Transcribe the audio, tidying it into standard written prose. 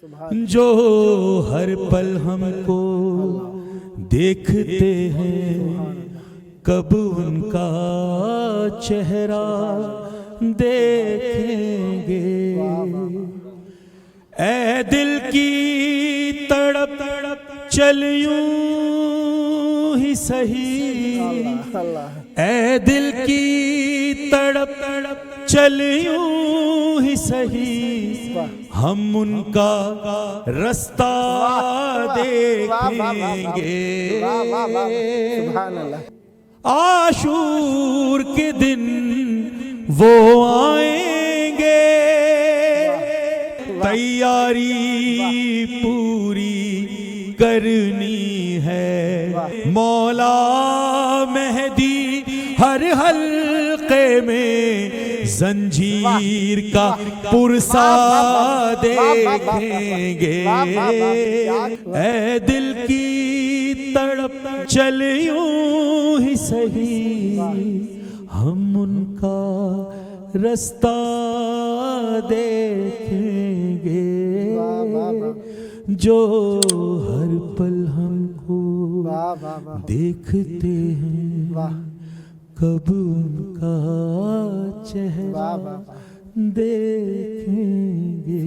جو ہر پل ہم کو دیکھتے ہیں، کب ان کا چہرہ دیکھیں گے؟ اے دل کی تڑپ چل یوں ہی سہی، اے دل کی تڑپ چل یوں ہی سہی، ہم ان کا رستہ دیکھیں گے۔ عاشور کے دن وہ آئیں گے، تیاری پوری کرنی ہے، مولا مہدی ہر حلقے میں زنجیر کا پرسا دیکھیں گے۔ اے دل کی تڑپ چل یوں ہی سہی، ہم ان کا رستہ دیکھیں گے، جو ہر پل ہم کو دیکھتے ہیں، کب ان کا چہرہ دیکھیں گے۔